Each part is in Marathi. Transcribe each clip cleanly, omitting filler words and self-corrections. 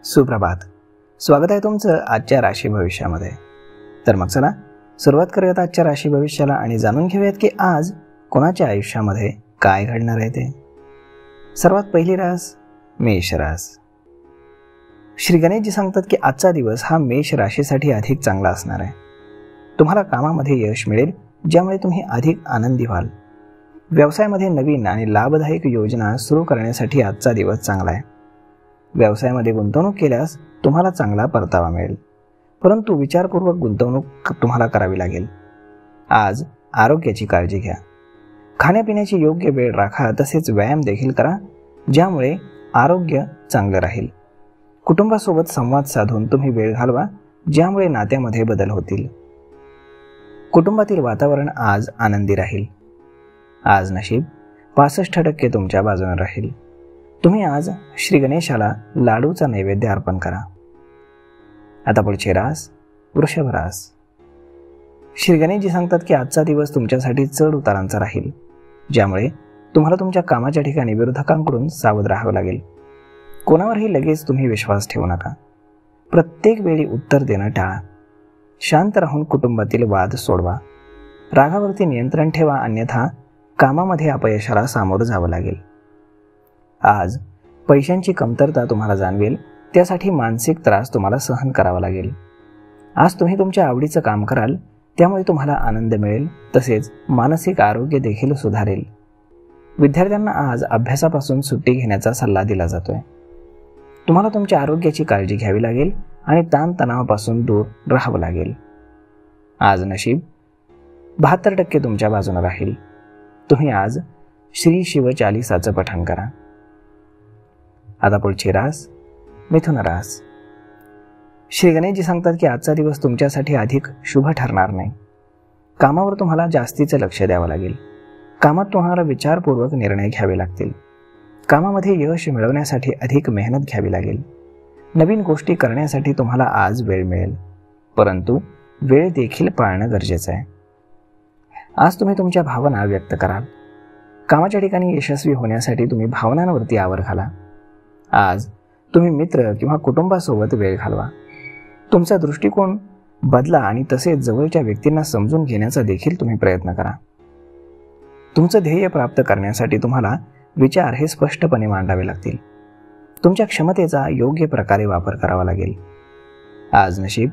सुप्रभात. स्वागत आहे तुमचं आजच्या राशी भविष्यामध्ये. तर मग चला सुरुवात करूयात आजच्या राशी भविष्याला आणि जाणून घेऊयात की आज कोणाच्या आयुष्यामध्ये काय घडणार आहे ते. सर्वात पहिली रास मेष रास. श्री गणेशजी सांगतात की आजचा दिवस हा मेष राशीसाठी अधिक चांगला असणार आहे. तुम्हाला कामामध्ये यश मिळेल, ज्यामुळे तुम्ही अधिक आनंदी व्हाल. व्यवसायामध्ये नवीन आणि लाभदायक योजना सुरू करण्यासाठी आजचा दिवस चांगला आहे. व्यवसायामध्ये गुंतवणूक केल्यास तुम्हाला चांगला परतावा मिळेल, परंतु विचारपूर्वक गुंतवणूक तुम्हाला करावी लागेल. आज आरोग्याची काळजी घ्या. खाण्यापिण्याची योग्य वेळ राखा, तसेच व्यायाम देखील करा, ज्यामुळे आरोग्य चांगलं राहील. कुटुंबासोबत संवाद साधून तुम्ही वेळ घालवा, ज्यामुळे नात्यामध्ये बदल होतील. कुटुंबातील वातावरण आज आनंदी राहील. आज नशीब 65% तुमच्या बाजूने राहील. तुम्ही आज श्री गणेशाला लाडूचा नैवेद्य अर्पण करा. आता पुढची रास वृषभ रास. श्री गणेशजी सांगतात की आजचा दिवस तुमच्यासाठी चढ उतारांचा राहील, ज्यामुळे तुम्हाला तुमच्या कामाच्या ठिकाणी विरोधकांकडून सावध राहावं लागेल. कोणावरही लगेच तुम्ही विश्वास ठेवू नका. प्रत्येक वेळी उत्तर देणं टाळा. शांत राहून कुटुंबातील वाद सोडवा. रागावरती नियंत्रण ठेवा, अन्यथा कामामध्ये अपयशाला सामोरं जावं लागेल. आज पैशांची कमतरता तुम्हाला जाणवेल, त्यासाठी मानसिक त्रास तुम्हाला सहन करावा लागेल. आज तुम्ही तुमच्या आवडीचं काम कराल, त्यामुळे तुम्हाला आनंद मिळेल, तसेच मानसिक आरोग्य देखील सुधारेल. विद्यार्थ्यांना आज अभ्यासापासून सुट्टी घेण्याचा सल्ला दिला जातोय. तुम्हाला तुमच्या आरोग्याची काळजी घ्यावी लागेल आणि ताणतणावापासून दूर राहावं लागेल. आज नशीब 72% तुमच्या बाजूने राहील. तुम्ही आज श्री शिव चालीसाचं पठण करा. आता पुढची रास मिथुन रास. श्री गणेशजी सांगतात की आजचा दिवस तुमच्यासाठी अधिक शुभ ठरणार नाही. कामावर तुम्हाला जास्तीचं लक्ष द्यावं लागेल. कामात तुम्हाला विचारपूर्वक निर्णय घ्यावे लागतील. कामामध्ये यश मिळवण्यासाठी अधिक मेहनत घ्यावी लागेल. नवीन गोष्टी करण्यासाठी तुम्हाला आज वेळ मिळेल, परंतु वेळ देखील पाळणं गरजेचं आहे. आज तुम्ही तुमच्या भावना व्यक्त कराल. कामाच्या ठिकाणी यशस्वी होण्यासाठी तुम्ही भावनांवरती आवर घाला. आज तुम्ही मित्र किंवा कुटुंबासोबत वेळ घालवा. तुमचा दृष्टिकोन बदला आणि तसेच जवळच्या व्यक्तींना समजून घेण्याचा देखील तुम्ही प्रयत्न करा. तुमचं ध्येय प्राप्त करण्यासाठी तुम्हाला विचार हे स्पष्टपणे मांडावे लागतील. तुमच्या क्षमतेचा योग्य प्रकारे वापर करावा लागेल. आज नशीब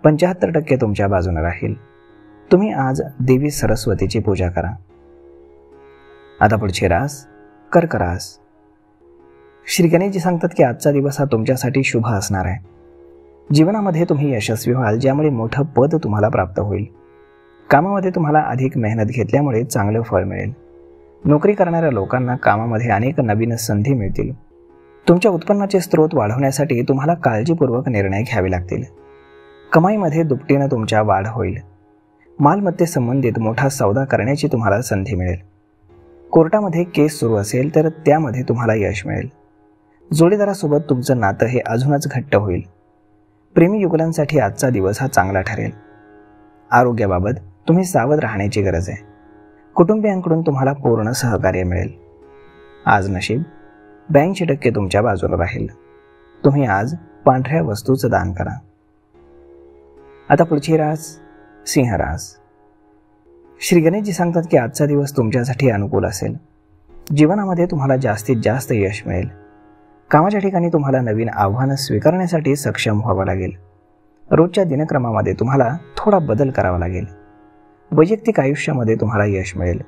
75% तुमच्या बाजूने राहील. तुम्ही आज देवी सरस्वतीची पूजा करा. आता पुढची रास कर्क रास. श्री गणेशजी सांगतात की आजचा दिवस हा तुमच्यासाठी शुभ असणार आहे. जीवनामध्ये तुम्ही यशस्वी व्हाल, ज्यामुळे मोठं पद तुम्हाला प्राप्त होईल. कामामध्ये तुम्हाला अधिक मेहनत घेतल्यामुळे चांगलं फळ मिळेल. नोकरी करणाऱ्या लोकांना कामामध्ये अनेक नवीन संधी मिळतील. तुमच्या उत्पन्नाचे स्रोत वाढवण्यासाठी तुम्हाला काळजीपूर्वक निर्णय घ्यावे लागतील. कमाईमध्ये दुपटीनं तुमच्या वाढ होईल. मालमत्ते संबंधित मोठा सौदा करण्याची तुम्हाला संधी मिळेल. कोर्टामध्ये केस सुरू असेल तर त्यामध्ये तुम्हाला यश मिळेल. जोडीदारासोबत तुमचं नातं हे अजूनच घट्ट होईल. प्रेमी युगलांसाठी आजचा दिवस हा चांगला ठरेल. आरोग्याबाबत तुम्ही सावध राहण्याची गरज आहे. कुटुंबियांकडून तुम्हाला पूर्ण सहकार्य मिळेल. आज नशीब 82% तुमच्या बाजूला राहील. तुम्ही आज पांढऱ्या वस्तूचं दान करा. आता पुढची रास सिंह रास. श्री गणेशजी सांगतात की आजचा दिवस तुमच्यासाठी अनुकूल असेल. जीवनामध्ये तुम्हाला जास्तीत जास्त यश मिळेल. कामाच्या ठिकाणी तुम्हाला नवीन आव्हानं स्वीकारण्यासाठी सक्षम व्हावं लागेल. रोजच्या दिनक्रमामध्ये तुम्हाला थोडा बदल करावा लागेल. वैयक्तिक आयुष्यामध्ये तुम्हाला यश मिळेल.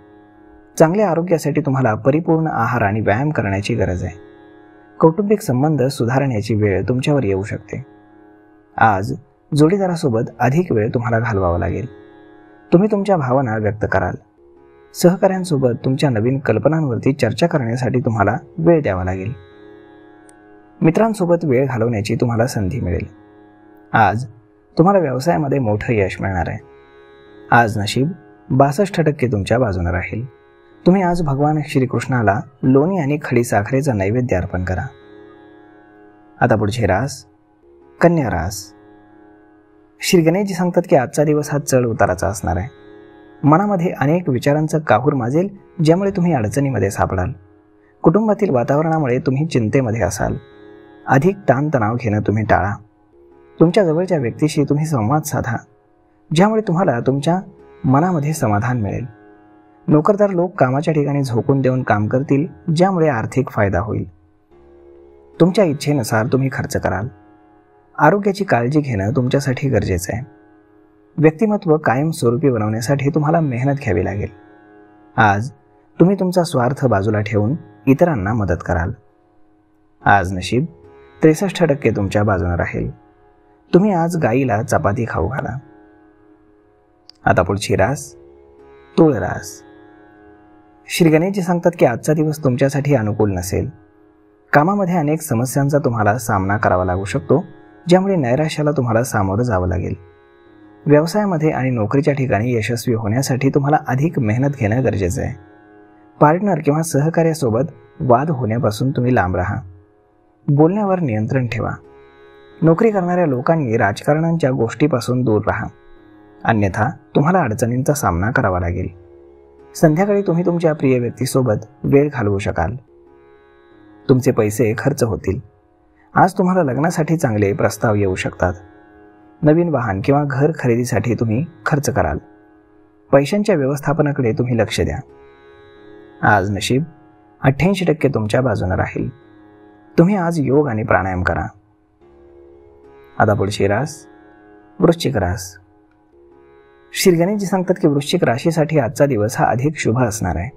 चांगल्या आरोग्यासाठी तुम्हाला परिपूर्ण आहार आणि व्यायाम करण्याची गरज आहे. कौटुंबिक संबंध सुधारण्याची वेळ तुमच्यावर येऊ शकते. आज जोडीदारासोबत अधिक वेळ तुम्हाला घालवावा लागेल. तुम्ही तुमच्या भावना व्यक्त कराल. सहकाऱ्यांसोबत तुमच्या नवीन कल्पनांवरती चर्चा करण्यासाठी तुम्हाला वेळ द्यावा लागेल. मित्रांसोबत वेळ घालवण्याची तुम्हाला संधी मिळेल. आज तुम्हाला व्यवसायामध्ये मोठं यश मिळणार आहे. आज नशीब 62% तुमच्या बाजूने राहील. तुम्ही आज भगवान श्रीकृष्णाला लोणी आणि खडी साखरेचा नैवेद्य अर्पण करा. आता पुढची रास कन्या रास. श्री गणेशजी सांगतात की आजचा दिवस हा चढ उताराचा असणार आहे. मनामध्ये अनेक विचारांचं काहूर माजेल, ज्यामुळे तुम्ही अडचणीमध्ये सापडाल. कुटुंबातील वातावरणामुळे तुम्ही चिंतेमध्ये असाल. अधिक ताणतणाव घेणं तुम्ही टाळा. तुमच्या जवळच्या व्यक्तीशी तुम्ही संवाद साधा, ज्यामुळे तुम्हाला तुमच्या मनामध्ये समाधान मिळेल. नोकरदार लोक कामाच्या ठिकाणी झोकून देऊन काम करतील, ज्यामुळे आर्थिक फायदा होईल. तुमच्या इच्छेनुसार तुम्ही खर्च कराल. आरोग्याची काळजी घेणं तुमच्यासाठी गरजेचं आहे. व्यक्तिमत्व कायमस्वरूपी बनवण्यासाठी तुम्हाला मेहनत घ्यावी लागेल. आज तुम्ही तुमचा स्वार्थ बाजूला ठेवून इतरांना मदत कराल. आज नशीब 63% तुमच्या बाजूने राहील. तुम्ही आज गाईला चपाती खाऊ घाला. आता पुढची रास तुळ रास. श्री गणेशजी सांगतात की आजचा दिवस तुमच्यासाठी अनुकूल नसेल. कामामध्ये अनेक समस्यांचा तुम्हाला सामना करावा लागू शकतो, ज्यामुळे नैराश्याला तुम्हाला सामोरं जावं लागेल. व्यवसायामध्ये आणि नोकरीच्या ठिकाणी यशस्वी होण्यासाठी तुम्हाला अधिक मेहनत घेणं गरजेचं आहे. पार्टनर किंवा सहकार्यासोबत वाद होण्यापासून तुम्ही लांब राहा. बोलण्यावर नियंत्रण ठेवा. नोकरी करणाऱ्या लोकांनी राजकारणांच्या गोष्टीपासून दूर राहा, अन्यथा तुम्हाला अडचणींचा सामना करावा लागेल. संध्याकाळी तुम्ही तुमच्या प्रिय व्यक्तीसोबत वेळ घालवू शकाल. तुमचे पैसे खर्च होतील. आज तुम्हाला लग्नासाठी चांगले प्रस्ताव येऊ शकतात. नवीन वाहन किंवा घर खरेदीसाठी तुम्ही खर्च कराल. पैशांच्या व्यवस्थापनाकडे तुम्ही लक्ष द्या. आज नशीब 88% तुमच्या बाजूने राहील. तुम्ही आज योग आणि प्राणायाम करा. आता पुढची रास वृश्चिक रास. श्री गणेशजी सांगतात की वृश्चिक राशीसाठी आजचा दिवस हा अधिक शुभ असणार आहे.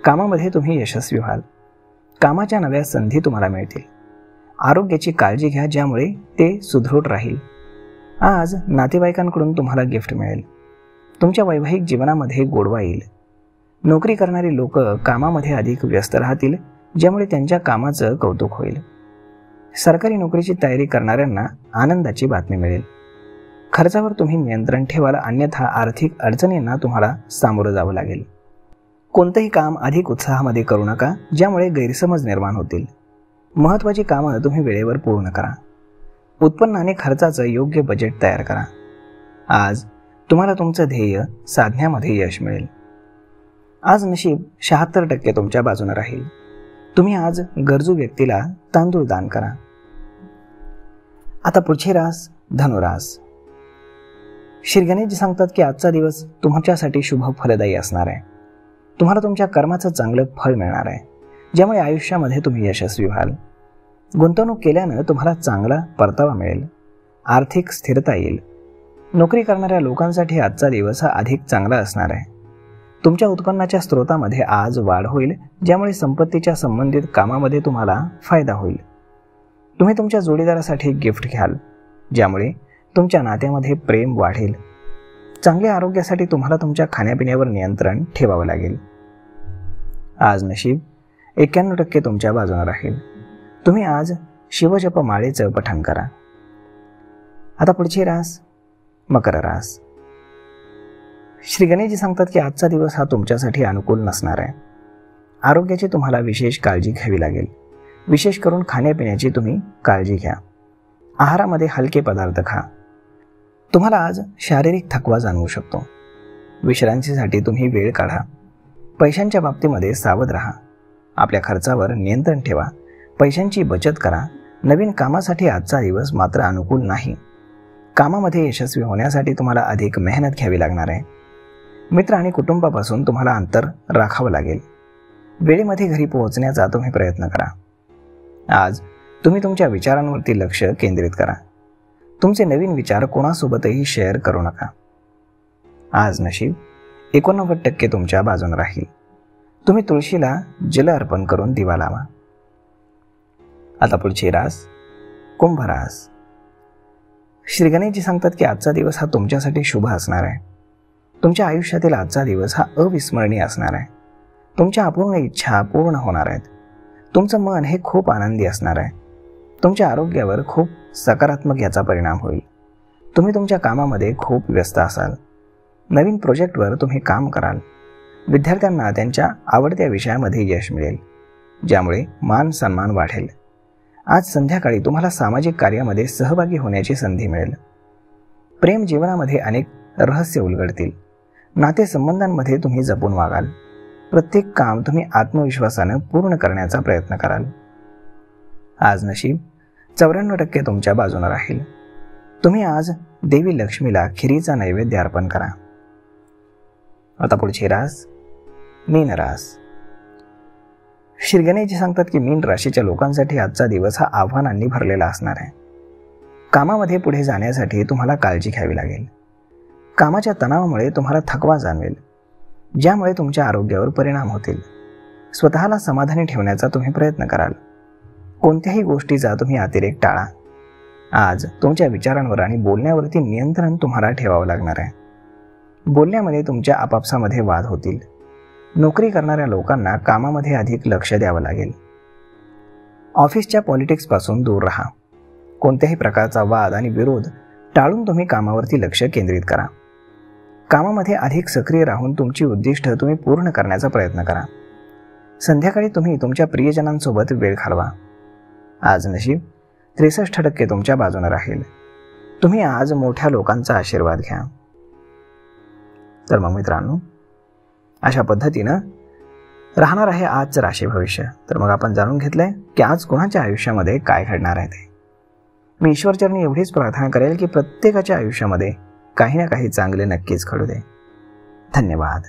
कामामध्ये तुम्ही यशस्वी व्हाल. कामाच्या नव्या संधी तुम्हाला मिळतील. आरोग्याची काळजी घ्या, ज्यामुळे ते सुदृढ राहील. आज नातेवाईकांकडून तुम्हाला गिफ्ट मिळेल. तुमच्या वैवाहिक जीवनामध्ये गोडवा येईल. नोकरी करणारी लोक कामामध्ये अधिक व्यस्त राहतील, ज्यामुळे त्यांच्या कामाचं कौतुक होईल. सरकारी नोकरीची तयारी करणाऱ्यांना आनंदाची बातमी मिळेल. खर्चावर तुम्ही नियंत्रण ठेवाल, अन्यथा आर्थिक अडचणींना तुम्हाला सामोरं जावं लागेल. कोणतंही काम अधिक उत्साहामध्ये करू नका, ज्यामुळे गैरसमज निर्माण होतील. महत्त्वाची कामं तुम्ही वेळेवर पूर्ण करा. उत्पन्न आणि खर्चाचं योग्य बजेट तयार करा. आज तुम्हाला तुमचं ध्येय साधण्यामध्ये यश मिळेल. आज नशीब 76% तुमच्या बाजूने राहील. तुम्ही आज गरजू व्यक्तीला तांदूळ दान करा. आता पुढची रास धनुरास. श्री गणेशजी सांगतात की आजचा दिवस तुमच्यासाठी शुभ फलदायी असणार आहे. तुम्हाला तुमच्या कर्माचं चांगलं फळ मिळणार आहे, ज्यामुळे आयुष्यामध्ये तुम्ही यशस्वी व्हाल. गुंतवणूक केल्यानं तुम्हाला चांगला परतावा मिळेल. आर्थिक स्थिरता येईल. नोकरी करणाऱ्या लोकांसाठी आजचा दिवस हा अधिक चांगला असणार आहे. तुमच्या उत्पन्नाच्या स्रोतामध्ये आज वाढ होईल, ज्यामुळे संपत्तीच्या संबंधित कामामध्ये तुम्हाला फायदा होईल. तुम्ही तुमच्या जोडीदारासाठी गिफ्ट घ्याल, ज्यामुळे तुमच्या नात्यामध्ये प्रेम वाढेल. चांगल्या आरोग्यासाठी तुम्हाला तुमच्या खाण्यापिण्यावर नियंत्रण ठेवावं लागेल. आज नशीब 91% तुमच्या बाजूने राहील. तुम्ही आज शिवजप माळेचं पठण करा. आता पुढची रास मकर रास. श्री गणेशजी सांगतात की आजचा दिवस हा तुमच्यासाठी अनुकूल नसणार आहे. आरोग्याची तुम्हाला विशेष काळजी घ्यावी लागेल. विशेष करून खाण्यापिण्याची तुम्ही काळजी घ्या. आहारामध्ये हलके पदार्थ खा. तुम्हाला आज शारीरिक थकवा जाणवू शकतो. विश्रांतीसाठी तुम्ही वेळ काढा. पैशांच्या बाबतीमध्ये सावध राहा. आपल्या खर्चावर नियंत्रण ठेवा. पैशांची बचत करा. नवीन कामासाठी आजचा दिवस मात्र अनुकूल नाही. कामामध्ये यशस्वी होण्यासाठी तुम्हाला अधिक मेहनत घ्यावी लागणार आहे. मित्र आणि कुटुंबापासून तुम्हाला अंतर राखावं लागेल. वेळेमध्ये घरी पोहोचण्याचा तुम्ही प्रयत्न करा. आज तुम्ही तुमच्या विचारांवरती लक्ष केंद्रित करा. तुमचे नवीन विचार कोणासोबतही शेअर करू नका. आज नशीब 89% तुमच्या बाजूने राहील. तुम्ही तुळशीला जल अर्पण करून दिवा लावा. आता पुढची रास कुंभ रास. श्री गणेशजी सांगतात की आजचा दिवस हा तुमच्यासाठी शुभ असणार आहे. तुमच्या आयुष्यातील आजचा दिवस हा अविस्मरणीय असणार आहे. तुमच्या अपूर्ण इच्छा पूर्ण होणार आहेत. तुमचं मन हे खूप आनंदी असणार आहे. तुमच्या आरोग्यावर खूप सकारात्मक याचा परिणाम होईल. तुम्ही तुमच्या कामामध्ये खूप व्यस्त असाल. नवीन प्रोजेक्टवर तुम्ही काम कराल. विद्यार्थ्यांना त्यांच्या आवडत्या विषयामध्ये यश मिळेल, ज्यामुळे मान सन्मान वाढेल. आज संध्याकाळी तुम्हाला सामाजिक कार्यामध्ये सहभागी होण्याची संधी मिळेल. प्रेम जीवनामध्ये अनेक रहस्य उलगडतील. नातेसंबंधांमध्ये तुम्ही जपून वागाल. प्रत्येक काम तुम्ही आत्मविश्वासानं पूर्ण करण्याचा प्रयत्न कराल. आज नशीब 94% तुमच्या बाजूने राहील. तुम्ही आज देवी लक्ष्मीला खिरीचा नैवेद्य अर्पण करा. आता पुढची रास मीन रास. श्री गणेशजी सांगतात की मीन राशीच्या लोकांसाठी आजचा दिवस हा आव्हानांनी भरलेला असणार आहे. कामामध्ये पुढे जाण्यासाठी तुम्हाला काळजी घ्यावी लागेल. कामाच्या तणावामुळे तुम्हाला थकवा जाणवेल, ज्यामुळे तुमच्या आरोग्यावर परिणाम होतील. स्वतःला समाधानी ठेवण्याचा तुम्ही प्रयत्न कराल. कोणत्याही गोष्टीचा तुम्ही अतिरेक टाळा. आज तुमच्या विचारांवर आणि बोलण्यावरती नियंत्रण तुम्हाला ठेवावं लागणार आहे. बोलण्यामध्ये तुमच्या आपापसामध्ये वाद होतील. नोकरी करणाऱ्या लोकांना कामामध्ये अधिक लक्ष द्यावं लागेल. ऑफिसच्या पॉलिटिक्सपासून दूर राहा. कोणत्याही प्रकारचा वाद आणि विरोध टाळून तुम्ही कामावरती लक्ष केंद्रित करा. कामामध्ये अधिक सक्रिय राहून तुमची उद्दिष्ट तुम्ही पूर्ण करण्याचा प्रयत्न करा. संध्याकाळी तुम्ही तुमच्या प्रियजनांसोबत वेळ घालवा. आज नशीब 63% तुमच्या बाजूने राहील. तुम्ही आज मोठ्या लोकांचा आशीर्वाद घ्या. तर मग मित्रांनो, अशा पद्धतीनं राहणार आहे आजचं राशी भविष्य. तर मग आपण जाणून घेतलंय की आज कोणाच्या आयुष्यामध्ये काय घडणार आहे ते. मी ईश्वरचरणी एवढीच प्रार्थना करेल की प्रत्येकाच्या आयुष्यामध्ये काही ना काही चांगले नक्कीच घडू दे. धन्यवाद.